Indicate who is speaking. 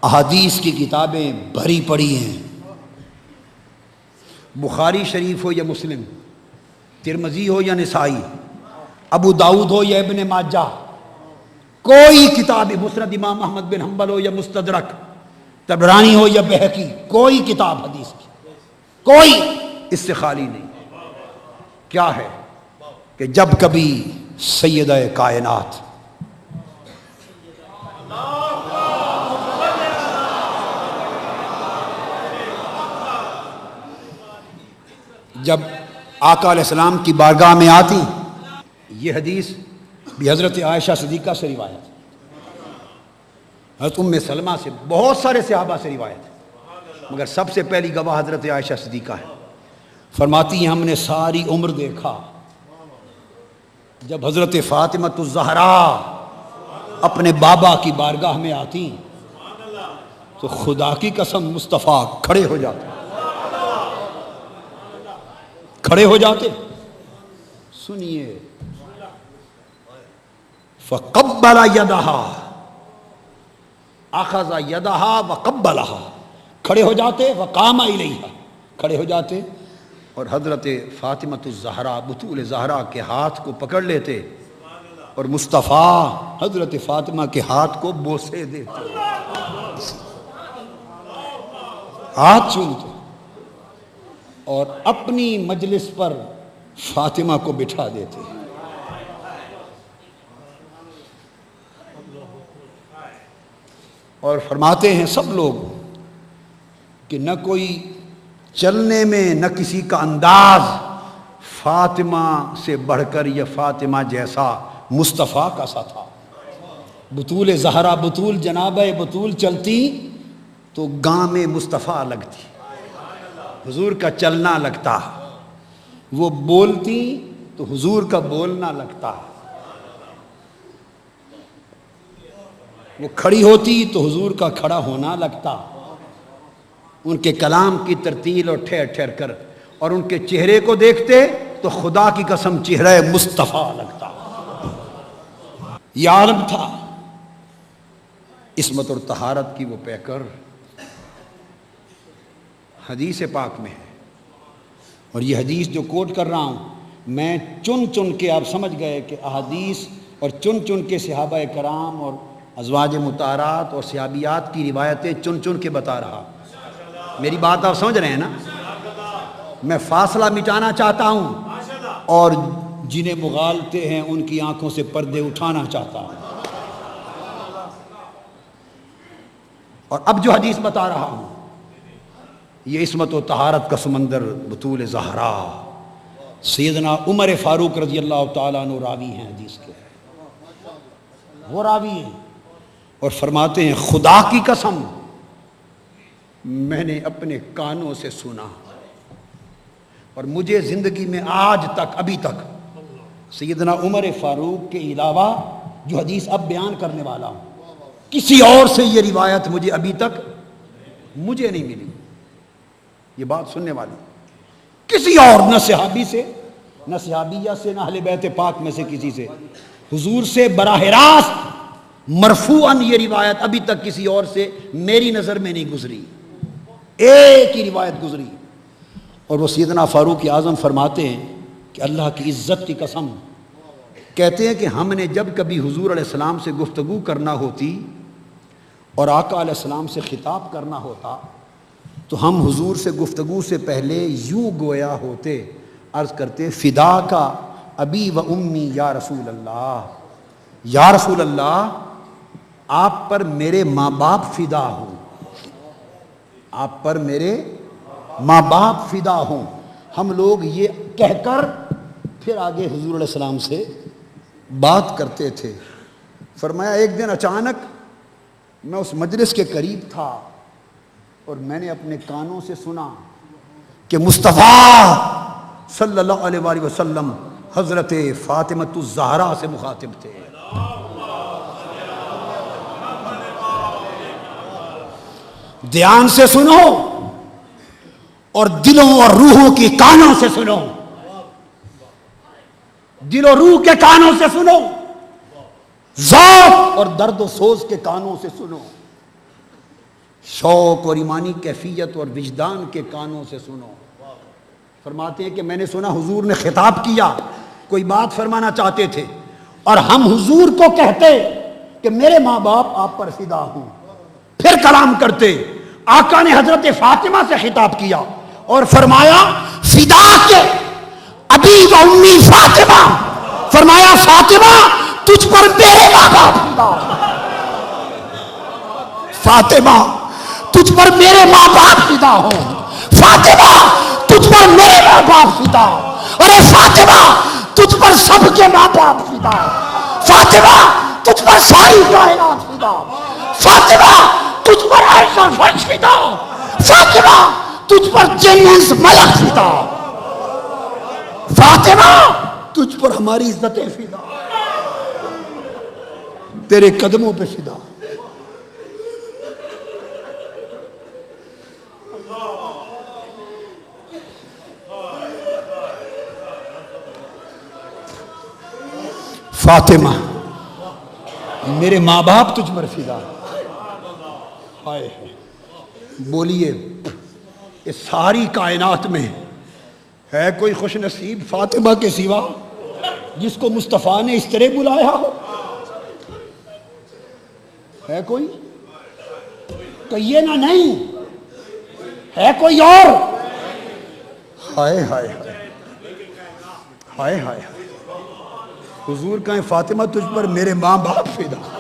Speaker 1: احادیث کی کتابیں بھری پڑی ہیں، بخاری شریف ہو یا مسلم، ترمذی ہو یا نسائی، ابو داؤد ہو یا ابن ماجہ، کوئی کتاب، مسند امام احمد بن حنبل ہو یا مستدرک، طبرانی ہو یا بہقی، کوئی کتاب حدیث کی کوئی اس سے خالی نہیں۔ کیا ہے کہ جب کبھی سیدہ کائنات جب آقا علیہ السلام کی بارگاہ میں آتی، یہ حدیث بھی حضرت عائشہ صدیقہ سے روایت ہے، حضرت ام سلمہ سے، بہت سارے صحابہ سے روایت ہے، مگر سب سے پہلی گواہ حضرت عائشہ صدیقہ ہے۔ فرماتی ہیں ہم نے ساری عمر دیکھا جب حضرت فاطمہ الزہرا اپنے بابا کی بارگاہ میں آتی تو خدا کی قسم مصطفیٰ کھڑے ہو جاتے، کھڑے ہو جاتے۔ سنیے، فقبل یدہا، اخذ یدہا وقبلہا، کھڑے ہو جاتے، وقام الیہا، کھڑے ہو جاتے اور حضرت فاطمہ الزہرا، بطول زہرا کے ہاتھ کو پکڑ لیتے اور مصطفیٰ حضرت فاطمہ کے ہاتھ کو بوسے دیتے، ہاتھ چھوتے اور اپنی مجلس پر فاطمہ کو بٹھا دیتے۔ اور فرماتے ہیں سب لوگ کہ نہ کوئی چلنے میں، نہ کسی کا انداز فاطمہ سے بڑھ کر یا فاطمہ جیسا مصطفیٰ کا سا تھا۔ بطول زہرا، بطول جنابہ بطول چلتی تو گام مصطفیٰ لگتی، حضور کا چلنا لگتا، وہ بولتی تو حضور کا بولنا لگتا، وہ کھڑی ہوتی تو حضور کا کھڑا ہونا لگتا، ان کے کلام کی ترتیل اور ٹھہر ٹھہر کر، اور ان کے چہرے کو دیکھتے تو خدا کی قسم چہرہ مصطفیٰ لگتا۔ یہ عالم تھا، عصمت اور طہارت کی وہ پیکر حدیث پاک میں ہے۔ اور یہ حدیث جو کوٹ کر رہا ہوں میں چن چن کے، آپ سمجھ گئے کہ احادیث اور چن چن کے صحابہ کرام اور ازواج مطہرات اور صحابیات کی روایتیں چن چن کے بتا رہا۔ میری بات آپ سمجھ رہے ہیں نا؟ میں فاصلہ مٹانا چاہتا ہوں اور جنہیں مغالطے ہیں ان کی آنکھوں سے پردے اٹھانا چاہتا ہوں۔ اور اب جو حدیث بتا رہا ہوں یہ عصمت و طہارت کا سمندر بطول زہرا سیدنا عمر فاروق رضی اللہ تعالیٰ عنہ راوی ہیں حدیث کے، وہ راوی ہیں اور فرماتے ہیں خدا کی قسم میں نے اپنے کانوں سے سنا، اور مجھے زندگی میں آج تک، ابھی تک سیدنا عمر فاروق کے علاوہ جو حدیث اب بیان کرنے والا ہوں کسی اور سے یہ روایت مجھے ابھی تک مجھے نہیں ملی۔ یہ بات سننے والی کسی اور، نہ صحابی سے، نہ صحابیہ سے، نہ اہل بیت پاک میں سے کسی سے، حضور سے براہ راست مرفوعاً یہ روایت ابھی تک کسی اور سے میری نظر میں نہیں گزری، ایک ہی روایت گزری۔ اور وہ سیدنا فاروق اعظم فرماتے ہیں کہ اللہ کی عزت کی قسم، کہتے ہیں کہ ہم نے جب کبھی حضور علیہ السلام سے گفتگو کرنا ہوتی اور آقا علیہ السلام سے خطاب کرنا ہوتا تو ہم حضور سے گفتگو سے پہلے یوں گویا ہوتے، عرض کرتے فدا کا ابی و امی یا رسول اللہ، یا رسول اللہ آپ پر میرے ماں باپ فدا ہوں، آپ پر میرے ماں باپ فدا ہوں۔ ہم لوگ یہ کہہ کر پھر آگے حضور علیہ السلام سے بات کرتے تھے۔ فرمایا ایک دن اچانک میں اس مجلس کے قریب تھا اور میں نے اپنے کانوں سے سنا کہ مصطفیٰ صلی اللہ علیہ وآلہ وسلم حضرت فاطمہ الزہرا سے مخاطب تھے۔ دھیان سے سنو اور دلوں اور روحوں کی کانوں سے سنو، دل و روح کے کانوں سے سنو، ذوق اور درد و سوز کے کانوں سے سنو۔ شوق اور ایمانی کیفیت اور وجدان کے کانوں سے سنو۔ فرماتے ہیں کہ میں نے سنا حضور نے خطاب کیا، کوئی بات فرمانا چاہتے تھے، اور ہم حضور کو کہتے کہ میرے ماں باپ آپ پر فدا ہوں، پھر کلام کرتے۔ آقا نے حضرت فاطمہ سے خطاب کیا اور فرمایا فدا کے ابی و امی فاطمہ، فرمایا فاطمہ تجھ پر میرے ماں باپ فدا، فاطمہ تجھ پر میرے ماں باپ فدا ہوں، فاطمہ تجھ پر میرے ماں باپ فدا، ارے فاطمہ تجھ پر سب کے ماں باپ فدا، فاطمہ تجھ پر ساری کائنات فدا، فاطمہ تجھ پر عرش و فرش فدا، فاطمہ تجھ پر جنس ملک فدا، فاطمہ تجھ پر ہماری عزتیں فدا، تیرے قدموں پہ فدا۔ فاطمہ میرے ماں باپ تجھ پر فدا۔ ہائے بولیے اس ساری کائنات میں ہے کوئی خوش نصیب فاطمہ کے سوا جس کو مصطفیٰ نے اس طرح بلایا ہو؟ ہے کوئی؟ کہیے نا نہیں، ہے کوئی اور؟ ہائے ہائے ہائے ہائے ہائے، حضور کہیں فاطمہ تجھ پر میرے ماں باپ فدا۔